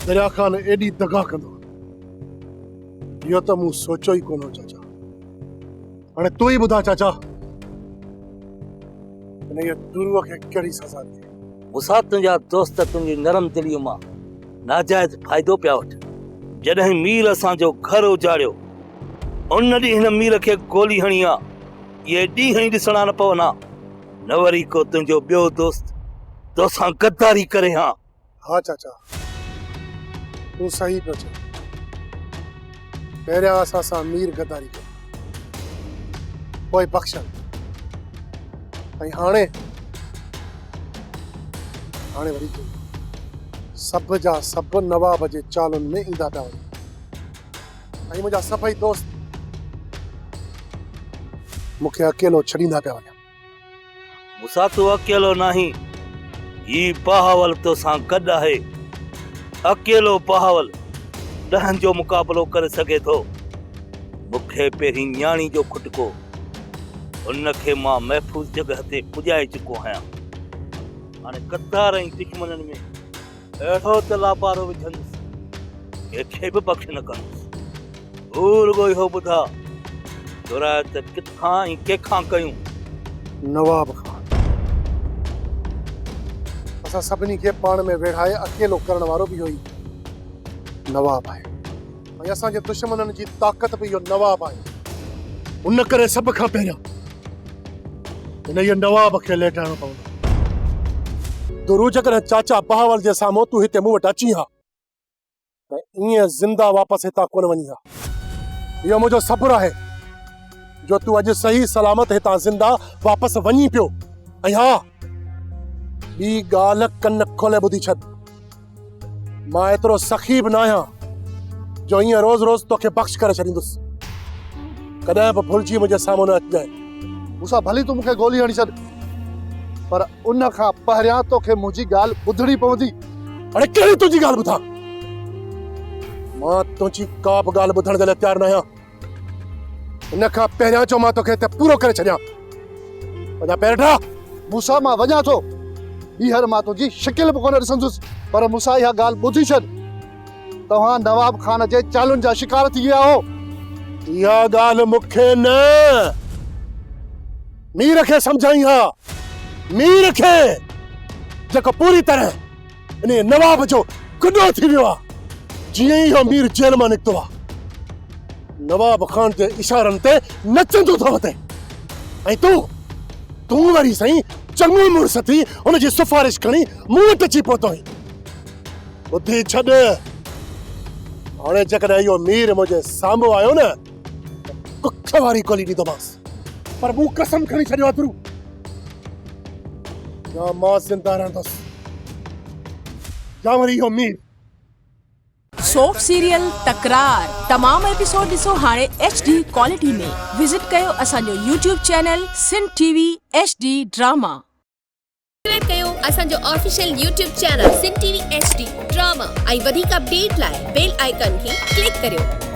दरिया खान एडी दगा कंदो यो तो मूं सोचो ही कोनो चाचा। हाणे तू ही बुधा चाचा ने ये दुरुआ के कड़ी सजा दी। मुसा तुंहिंजा दोस्त तुंहिंजी नरम दिलीअ मां नाजायज़ फ़ाइदो पिया वठनि। जॾहिं मीर असांजो घर उजाड़ियो उन ॾींहुं हिन मीर खे गोली हणी आहे। इहे ॾींहं ई ॾिसणा न पवना न वरी को तुंहिंजो ॿियो दोस्त तोसां गद्दारी करे। हाँ हाँ चाचा तू सही पियो चए। पहिरियां असां सां मीर गद्दारी कई पोइ बख़्शन ऐं हाणे वरी सब जा सब नवाब जे चालुनि में ईंदा पिया वञनि ऐं मुंहिंजा सभई दोस्त मूंखे अकेलो छॾींदा पिया वञनि। मुसा तूं अकेलो नाही, ही बहावल तोसां गॾु आहे। अकेलो बहावल 10 जो मुक़ाबलो करे सघे थो। मूंखे पहिरीं न्याणी जो खुटको उनखे मां महफ़ूज़ जॻह ते पुॼाए चुको आहियां। हाणे कतार ऐं दुश्मननि में अहिड़ो त लापारो विझंदुसि कंहिंखे बि बख़्श न कंदुसि। भूल गो इहो ॿुधा जुरायत किथां ऐं कंहिंखां कयूं? नवाब खान असां सभिनी खे पाण में वेढ़ाए अकेलो करण वारो बि इहो ई नवाब आहे ऐं असांजे दुश्मननि जी ताक़त बि इहो नवाब आहे। उन करे सभ खां पहिरियां हिन इहे नवाब खे लेटाइणो पवंदो। दुरूज करे चाचा बहावल जे साम्हूं तूं हिते मूं वटि अची हा त ईअं ज़िंदा वापसि हितां कोन वञी हा। इहो मुंहिंजो सब्र आहे जो तूं अॼु सही सलामत हितां ज़िंदा वापसि वञी पियो। ऐं हा ॿी ॻाल्हि कन खोले ॿुधी छॾ, मां एतिरो सखी बि न आहियां जो ईअं रोज़ रोज़ तोखे बख़्श करे छॾींदुसि। कॾहिं बि भुलिजी मुंहिंजे साम्हूं न अचिजांइ। मूंसां भली तूं मूंखे गोली हणी छॾ पर उन खां पहिरियां तोखे मुंहिंजी ॻाल्हि ॿुधणी पवंदी। हाणे कहिड़ी तुंहिंजी ॻाल्हि ॿुधां? मां तुंहिंजी का बि ॻाल्हि ॿुधण जे लाइ तयारु न आहियां। इन खां पहिरियां जो मां तोखे हिते पूरो करे छॾियां। वञा पहिरियां मूंसां मां वञा थो ॿीहर मां तुंहिंजी शिकिल बि कोन ॾिसंदुसि पर मूंसां इहा ॻाल्हि ॿुधी छॾ। तव्हां नवाब खान जे चालुनि जा शिकार थी विया हो। इहा ॻाल्हि मूंखे न मीर खे सम्झाई हा। मीर खे जेको पूरी तरह इन नवाब जो गुॾो थी वियो आहे। जीअं ई इहो मीर जेल मां निकितो आहे नवाब खान जे इशारनि ते नचंदो थो वधे ऐं तूं वरी साईं चङो मुड़ुस थी हुनजी सिफारिश खणी मूं वटि अची पहुतो आहीं। ॿुधी छॾ हाणे जेकॾहिं इहो मीर मुंहिंजे साम्हूं आयो न त कुख वारी गोली ॾींदोमांसि पर मूं कसम खणी छॾियो आहे गुरू या मां ज़िंदा रहंदुसि या वरी इहो मीर। सोप सीरियल तकरार तमाम एपिसोड ॾिसो हाणे HD क्वालिटी में। विजिट कयो असांजो YouTube channel Sindh TV HD drama. Subscribe कयो असांजो official YouTube channel Sindh TV HD drama ऐं वधीक अपडेट लाइ बेल आइकन खे क्लिक करियो।